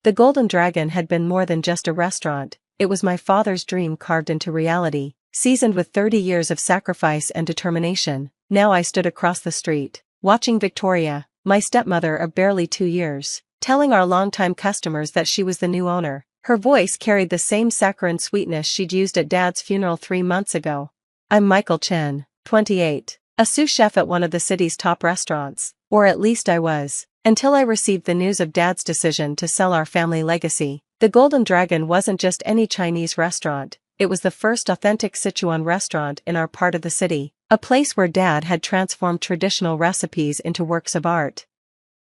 The Golden Dragon had been more than just a restaurant, it was my father's dream carved into reality, seasoned with 30 years of sacrifice and determination. Now I stood across the street, watching Victoria, my stepmother of barely 2 years, telling our longtime customers that she was the new owner. Her voice carried the same saccharine sweetness she'd used at Dad's funeral 3 months ago. I'm Michael Chen, 28, a sous chef at one of the city's top restaurants, or at least I was, until I received the news of Dad's decision to sell our family legacy. The Golden Dragon wasn't just any Chinese restaurant, it was the first authentic Sichuan restaurant in our part of the city, a place where Dad had transformed traditional recipes into works of art.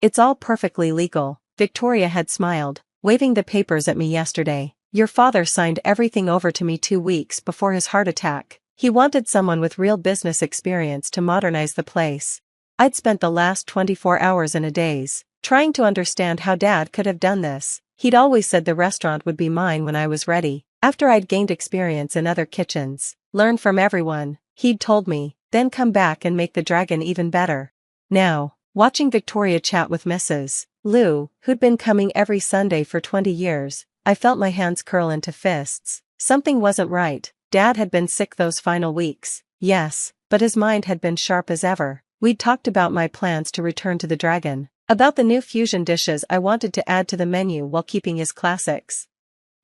It's all perfectly legal, Victoria had smiled, waving the papers at me yesterday. Your father signed everything over to me 2 weeks before his heart attack. He wanted someone with real business experience to modernize the place. I'd spent the last 24 hours in a daze, trying to understand how Dad could have done this. He'd always said the restaurant would be mine when I was ready, after I'd gained experience in other kitchens, learned from everyone, he'd told me, then come back and make the dragon even better. Now, watching Victoria chat with Mrs. Liu, who'd been coming every Sunday for 20 years, I felt my hands curl into fists. Something wasn't right. Dad had been sick those final weeks, yes, but his mind had been sharp as ever. We'd talked about my plans to return to the dragon, about the new fusion dishes I wanted to add to the menu while keeping his classics.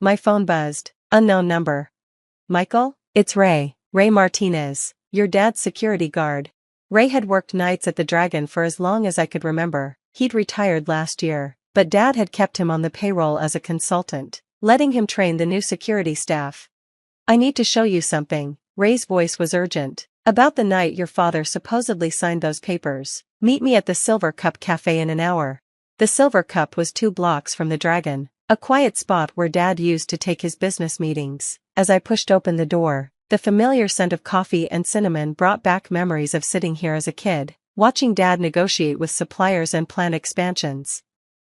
My phone buzzed. Unknown number. Michael? It's Ray. Ray Martinez, your dad's security guard. Ray had worked nights at the Dragon for as long as I could remember. He'd retired last year, but Dad had kept him on the payroll as a consultant, letting him train the new security staff. I need to show you something. Ray's voice was urgent. About the night your father supposedly signed those papers. Meet me at the Silver Cup Cafe in an hour. The Silver Cup was 2 blocks from the Dragon, a quiet spot where Dad used to take his business meetings. As I pushed open the door, the familiar scent of coffee and cinnamon brought back memories of sitting here as a kid, watching Dad negotiate with suppliers and plan expansions.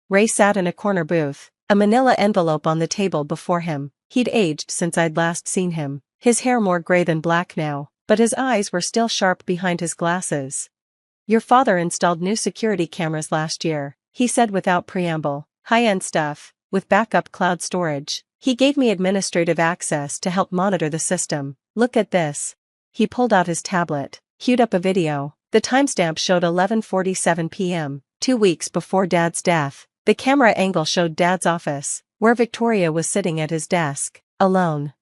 Ray sat in a corner booth, a manila envelope on the table before him. He'd aged since I'd last seen him, his hair more gray than black now, but his eyes were still sharp behind his glasses. Your father installed new security cameras last year, he said without preamble. High-end stuff, with backup cloud storage. He gave me administrative access to help monitor the system. Look at this. He pulled out his tablet, queued up a video. The timestamp showed 11:47 p.m., 2 weeks before Dad's death. The camera angle showed Dad's office, where Victoria was sitting at his desk, alone.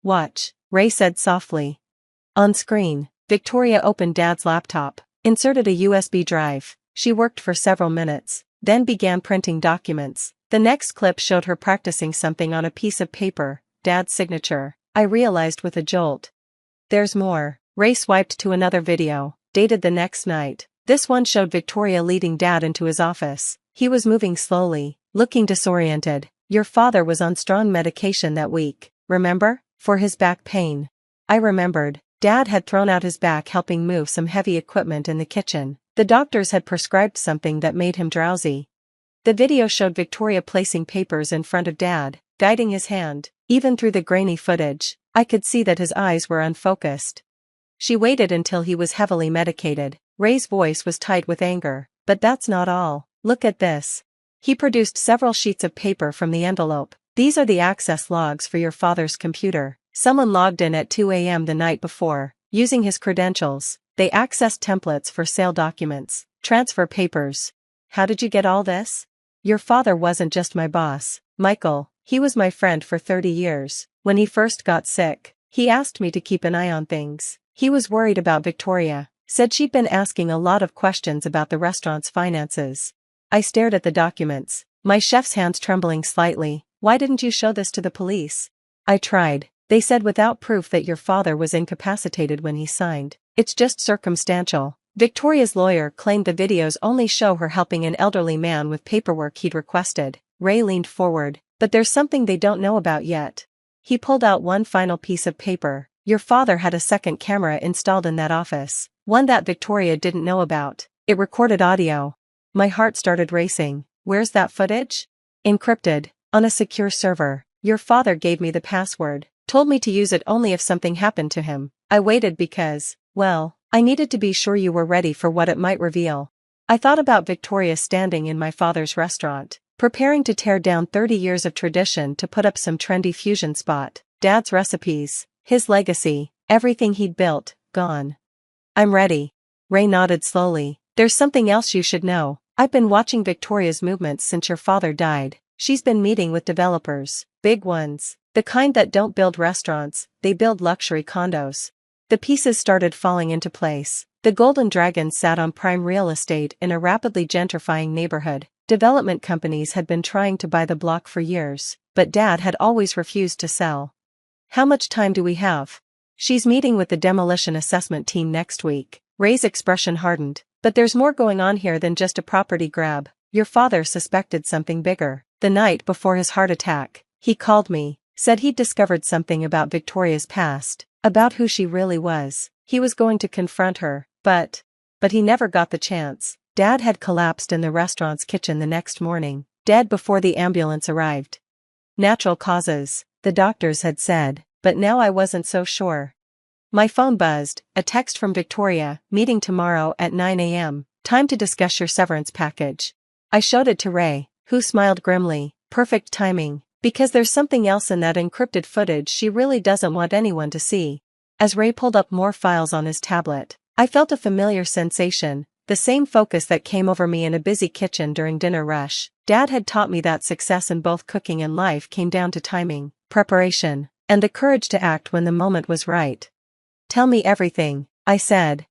Watch, Ray said softly. On screen, Victoria opened Dad's laptop, inserted a USB drive. She worked for several minutes, then began printing documents. The next clip showed her practicing something on a piece of paper, Dad's signature. I realized with a jolt. There's more. Ray swiped to another video, dated the next night. This one showed Victoria leading Dad into his office. He was moving slowly, looking disoriented. Your father was on strong medication that week, remember? For his back pain. I remembered. Dad had thrown out his back helping move some heavy equipment in the kitchen. The doctors had prescribed something that made him drowsy. The video showed Victoria placing papers in front of Dad, guiding his hand. Even through the grainy footage, I could see that his eyes were unfocused. She waited until he was heavily medicated. Ray's voice was tight with anger. But that's not all. Look at this. He produced several sheets of paper from the envelope. These are the access logs for your father's computer. Someone logged in at 2 a.m. the night before, using his credentials. They accessed templates for sale documents, transfer papers. How did you get all this? Your father wasn't just my boss, Michael, he was my friend for 30 years. When he first got sick, he asked me to keep an eye on things. He was worried about Victoria, said she'd been asking a lot of questions about the restaurant's finances. I stared at the documents, my chef's hands trembling slightly. Why didn't you show this to the police? I tried. They said without proof that your father was incapacitated when he signed. It's just circumstantial. Victoria's lawyer claimed the videos only show her helping an elderly man with paperwork he'd requested. Ray leaned forward. But there's something they don't know about yet. He pulled out one final piece of paper. Your father had a second camera installed in that office, one that Victoria didn't know about. It recorded audio. My heart started racing. Where's that footage? Encrypted, on a secure server. Your father gave me the password, told me to use it only if something happened to him. I waited because, well, I needed to be sure you were ready for what it might reveal. I thought about Victoria standing in my father's restaurant, preparing to tear down 30 years of tradition to put up some trendy fusion spot. Dad's recipes, his legacy, everything he'd built, gone. I'm ready. Ray nodded slowly. There's something else you should know. I've been watching Victoria's movements since your father died. She's been meeting with developers, big ones, the kind that don't build restaurants, they build luxury condos. The pieces started falling into place. The Golden Dragon sat on prime real estate in a rapidly gentrifying neighborhood. Development companies had been trying to buy the block for years, but Dad had always refused to sell. How much time do we have? She's meeting with the demolition assessment team next week. Ray's expression hardened. But there's more going on here than just a property grab. Your father suspected something bigger. The night before his heart attack, he called me, said he'd discovered something about Victoria's past, about who she really was. He was going to confront her, but he never got the chance. Dad had collapsed in the restaurant's kitchen the next morning, dead before the ambulance arrived. Natural causes, the doctors had said, but now I wasn't so sure. My phone buzzed, a text from Victoria, meeting tomorrow at 9 a.m., time to discuss your severance package. I showed it to Ray, who smiled grimly, perfect timing, because there's something else in that encrypted footage she really doesn't want anyone to see. As Ray pulled up more files on his tablet, I felt a familiar sensation, the same focus that came over me in a busy kitchen during dinner rush. Dad had taught me that success in both cooking and life came down to timing, preparation, and the courage to act when the moment was right. Tell me everything, I said.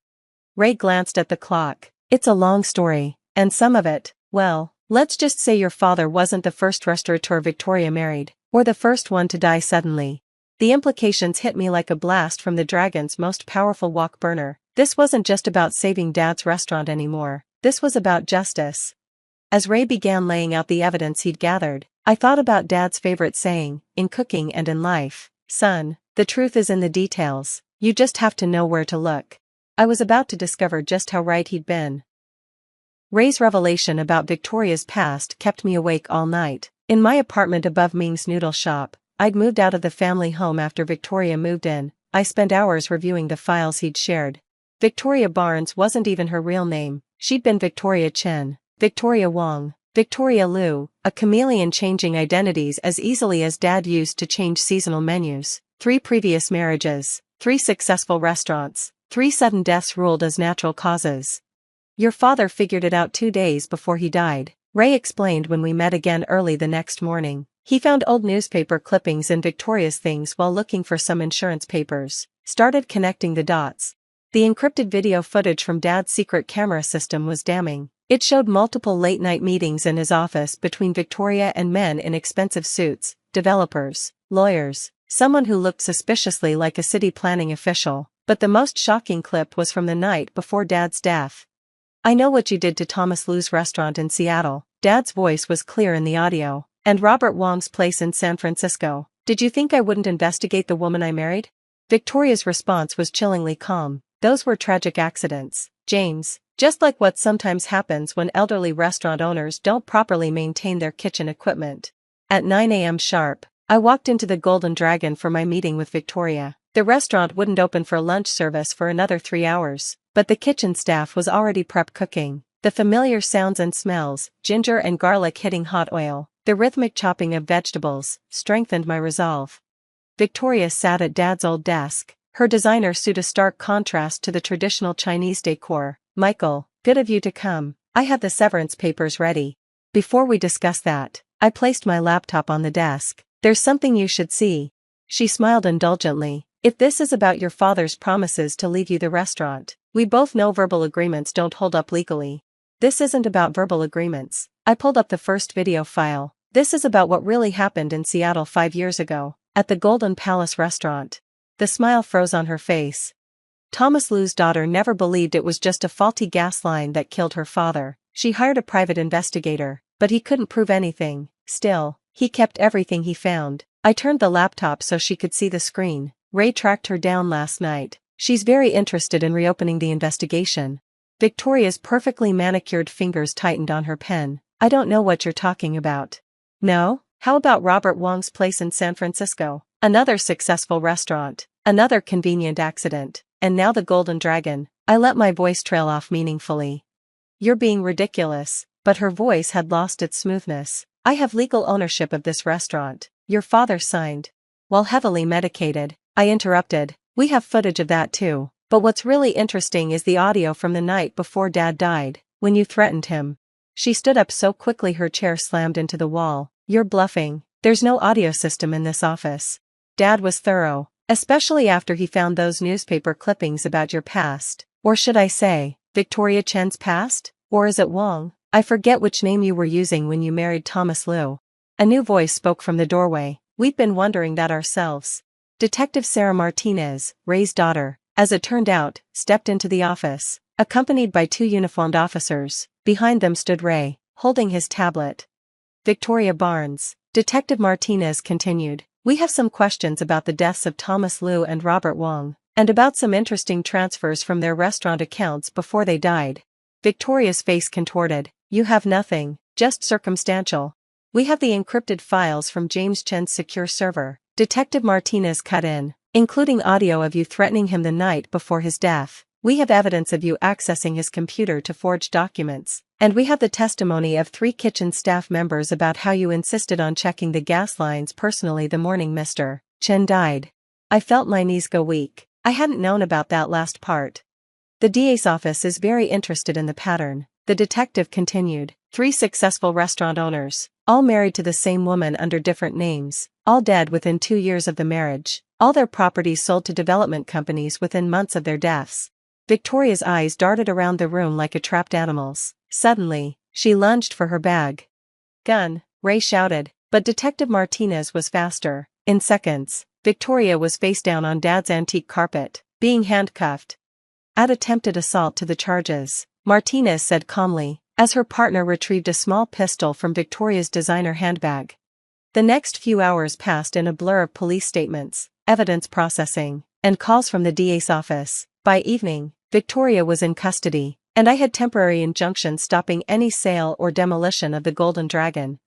Ray glanced at the clock. It's a long story, and some of it, well, let's just say your father wasn't the first restaurateur Victoria married, or the first one to die suddenly. The implications hit me like a blast from the dragon's most powerful wok burner. This wasn't just about saving Dad's restaurant anymore, this was about justice. As Ray began laying out the evidence he'd gathered, I thought about Dad's favorite saying, in cooking and in life, son, the truth is in the details. You just have to know where to look. I was about to discover just how right he'd been. Ray's revelation about Victoria's past kept me awake all night. In my apartment above Ming's noodle shop, I'd moved out of the family home after Victoria moved in. I spent hours reviewing the files he'd shared. Victoria Barnes wasn't even her real name. She'd been Victoria Chen, Victoria Wong, Victoria Liu, a chameleon changing identities as easily as Dad used to change seasonal menus. 3 previous marriages. 3 successful restaurants, 3 sudden deaths ruled as natural causes. Your father figured it out 2 days before he died, Ray explained when we met again early the next morning. He found old newspaper clippings in Victoria's things while looking for some insurance papers, started connecting the dots. The encrypted video footage from Dad's secret camera system was damning. It showed multiple late-night meetings in his office between Victoria and men in expensive suits, developers, lawyers, someone who looked suspiciously like a city planning official, but the most shocking clip was from the night before Dad's death. I know what you did to Thomas Liu's restaurant in Seattle, Dad's voice was clear in the audio, and Robert Wong's place in San Francisco. Did you think I wouldn't investigate the woman I married? Victoria's response was chillingly calm. Those were tragic accidents, James, just like what sometimes happens when elderly restaurant owners don't properly maintain their kitchen equipment. At 9 a.m. sharp, I walked into the Golden Dragon for my meeting with Victoria. The restaurant wouldn't open for lunch service for another 3 hours, but the kitchen staff was already prep cooking. The familiar sounds and smells, ginger and garlic hitting hot oil, the rhythmic chopping of vegetables, strengthened my resolve. Victoria sat at Dad's old desk, her designer suit a stark contrast to the traditional Chinese decor. Michael, good of you to come. I have the severance papers ready. Before we discuss that, I placed my laptop on the desk. There's something you should see. She smiled indulgently. If this is about your father's promises to leave you the restaurant, we both know verbal agreements don't hold up legally. This isn't about verbal agreements. I pulled up the first video file. This is about what really happened in Seattle 5 years ago, at the Golden Palace restaurant. The smile froze on her face. Thomas Liu's daughter never believed it was just a faulty gas line that killed her father. She hired a private investigator, but he couldn't prove anything. Still, he kept everything he found. I turned the laptop so she could see the screen. Ray tracked her down last night. She's very interested in reopening the investigation. Victoria's perfectly manicured fingers tightened on her pen. I don't know what you're talking about. No? How about Robert Wong's place in San Francisco? Another successful restaurant. Another convenient accident. And now the Golden Dragon. I let my voice trail off meaningfully. You're being ridiculous. But her voice had lost its smoothness. I have legal ownership of this restaurant. Your father signed. While heavily medicated, I interrupted. We have footage of that too. But what's really interesting is the audio from the night before Dad died, when you threatened him. She stood up so quickly her chair slammed into the wall. You're bluffing. There's no audio system in this office. Dad was thorough, especially after he found those newspaper clippings about your past. Or should I say, Victoria Chen's past? Or is it Wong? I forget which name you were using when you married Thomas Liu. A new voice spoke from the doorway. We've been wondering that ourselves. Detective Sarah Martinez, Ray's daughter, as it turned out, stepped into the office, accompanied by two uniformed officers. Behind them stood Ray, holding his tablet. Victoria Barnes, Detective Martinez continued. We have some questions about the deaths of Thomas Liu and Robert Wong, and about some interesting transfers from their restaurant accounts before they died. Victoria's face contorted. You have nothing, just circumstantial. We have the encrypted files from James Chen's secure server. Detective Martinez cut in, including audio of you threatening him the night before his death. We have evidence of you accessing his computer to forge documents, and we have the testimony of 3 kitchen staff members about how you insisted on checking the gas lines personally the morning Mr. Chen died. I felt my knees go weak. I hadn't known about that last part. The DA's office is very interested in the pattern, the detective continued. 3 successful restaurant owners, all married to the same woman under different names, all dead within 2 years of the marriage, all their properties sold to development companies within months of their deaths. Victoria's eyes darted around the room like a trapped animal's. Suddenly, she lunged for her bag. Gun, Ray shouted, but Detective Martinez was faster. In seconds, Victoria was face down on Dad's antique carpet, being handcuffed. Add attempted assault to the charges, Martinez said calmly, as her partner retrieved a small pistol from Victoria's designer handbag. The next few hours passed in a blur of police statements, evidence processing, and calls from the DA's office. By evening, Victoria was in custody, and I had temporary injunctions stopping any sale or demolition of the Golden Dragon.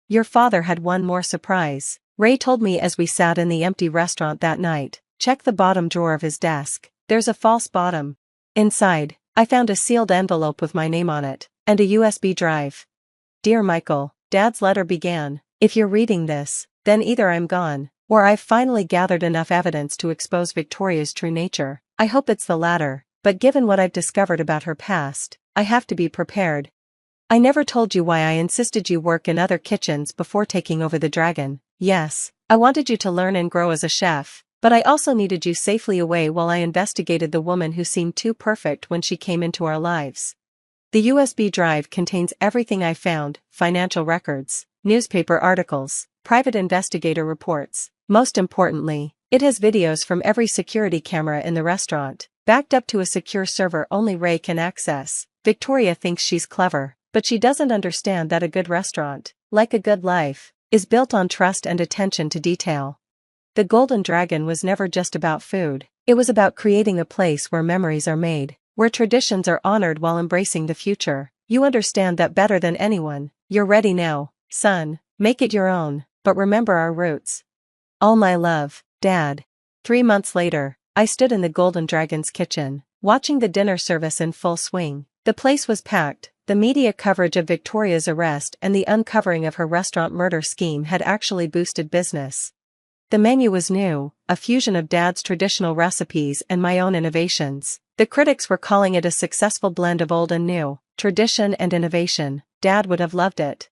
Your father had one more surprise, Ray told me as we sat in the empty restaurant that night. Check the bottom drawer of his desk. There's a false bottom. Inside, I found a sealed envelope with my name on it, and a USB drive. Dear Michael, Dad's letter began. If you're reading this, then either I'm gone, or I've finally gathered enough evidence to expose Victoria's true nature. I hope it's the latter, but given what I've discovered about her past, I have to be prepared. I never told you why I insisted you work in other kitchens before taking over the Dragon. Yes, I wanted you to learn and grow as a chef, but I also needed you safely away while I investigated the woman who seemed too perfect when she came into our lives. The USB drive contains everything I found: financial records, newspaper articles, private investigator reports. Most importantly, it has videos from every security camera in the restaurant, backed up to a secure server only Ray can access. Victoria thinks she's clever, but she doesn't understand that a good restaurant, like a good life, is built on trust and attention to detail. The Golden Dragon was never just about food. It was about creating a place where memories are made, where traditions are honored while embracing the future. You understand that better than anyone. You're ready now, son. Make it your own, but remember our roots. All my love, Dad. 3 months later, I stood in the Golden Dragon's kitchen, watching the dinner service in full swing. The place was packed. The media coverage of Victoria's arrest and the uncovering of her restaurant murder scheme had actually boosted business. The menu was new, a fusion of Dad's traditional recipes and my own innovations. The critics were calling it a successful blend of old and new, tradition and innovation. Dad would have loved it.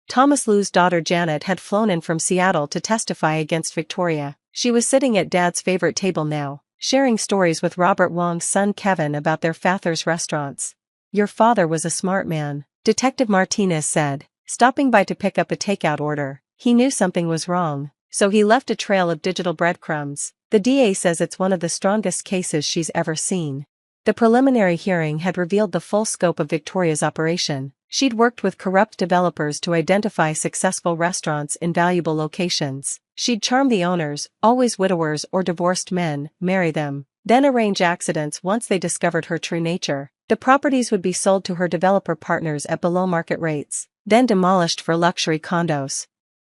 Thomas Liu's daughter Janet had flown in from Seattle to testify against Victoria. She was sitting at Dad's favorite table now, sharing stories with Robert Wong's son Kevin about their father's restaurants. Your father was a smart man, Detective Martinez said, stopping by to pick up a takeout order. He knew something was wrong, so he left a trail of digital breadcrumbs. The DA says it's one of the strongest cases she's ever seen. The preliminary hearing had revealed the full scope of Victoria's operation. She'd worked with corrupt developers to identify successful restaurants in valuable locations. She'd charm the owners, always widowers or divorced men, marry them, then arrange accidents once they discovered her true nature. The properties would be sold to her developer partners at below-market rates, then demolished for luxury condos.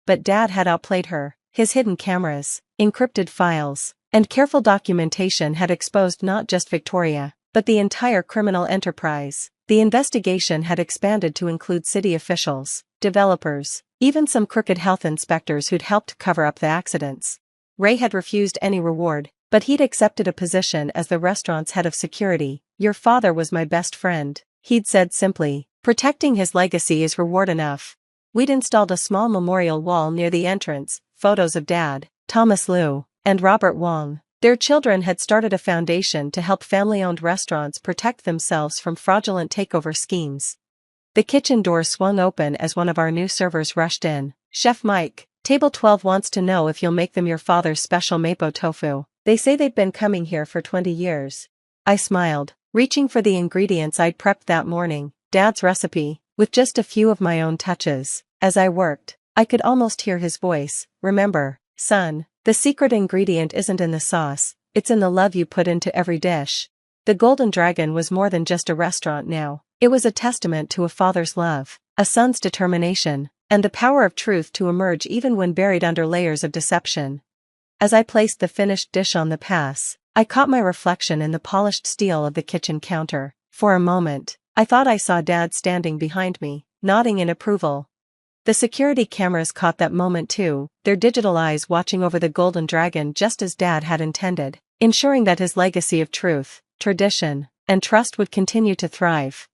But Dad had outplayed her. His hidden cameras, encrypted files, and careful documentation had exposed not just Victoria, but the entire criminal enterprise. The investigation had expanded to include city officials, developers, even some crooked health inspectors who'd helped cover up the accidents. Ray had refused any reward, but he'd accepted a position as the restaurant's head of security. "Your father was my best friend," he'd said simply. "Protecting his legacy is reward enough." We'd installed a small memorial wall near the entrance, photos of Dad, Thomas Liu, and Robert Wong. Their children had started a foundation to help family-owned restaurants protect themselves from fraudulent takeover schemes. The kitchen door swung open as one of our new servers rushed in. "Chef Mike, Table 12 wants to know if you'll make them your father's special mapo tofu. They say they've been coming here for 20 years. I smiled, reaching for the ingredients I'd prepped that morning, Dad's recipe, with just a few of my own touches. As I worked, I could almost hear his voice. "Remember, son, the secret ingredient isn't in the sauce, it's in the love you put into every dish." The Golden Dragon was more than just a restaurant now. It was a testament to a father's love, a son's determination, and the power of truth to emerge even when buried under layers of deception. As I placed the finished dish on the pass, I caught my reflection in the polished steel of the kitchen counter. For a moment, I thought I saw Dad standing behind me, nodding in approval. The security cameras caught that moment too, their digital eyes watching over the Golden Dragon just as Dad had intended, ensuring that his legacy of truth, tradition, and trust would continue to thrive.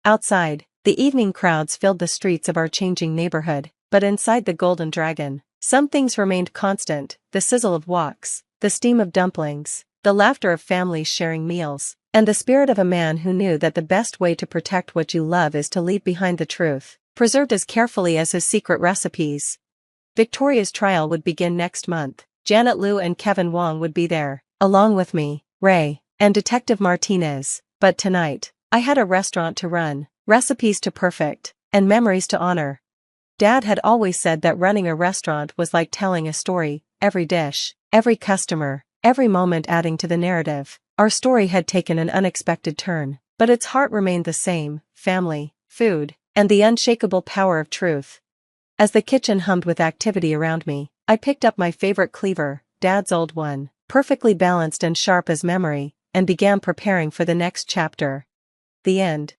Outside, the evening crowds filled the streets of our changing neighborhood, but inside the Golden Dragon, some things remained constant: the sizzle of woks, the steam of dumplings, the laughter of families sharing meals, and the spirit of a man who knew that the best way to protect what you love is to leave behind the truth, preserved as carefully as his secret recipes. Victoria's trial would begin next month. Janet Liu and Kevin Wong would be there, along with me, Ray, and Detective Martinez. But tonight, I had a restaurant to run, recipes to perfect, and memories to honor. Dad had always said that running a restaurant was like telling a story, every dish, every customer, every moment adding to the narrative. Our story had taken an unexpected turn, but its heart remained the same: family, food, and the unshakable power of truth. As the kitchen hummed with activity around me, I picked up my favorite cleaver, Dad's old one, perfectly balanced and sharp as memory, and began preparing for the next chapter. The end.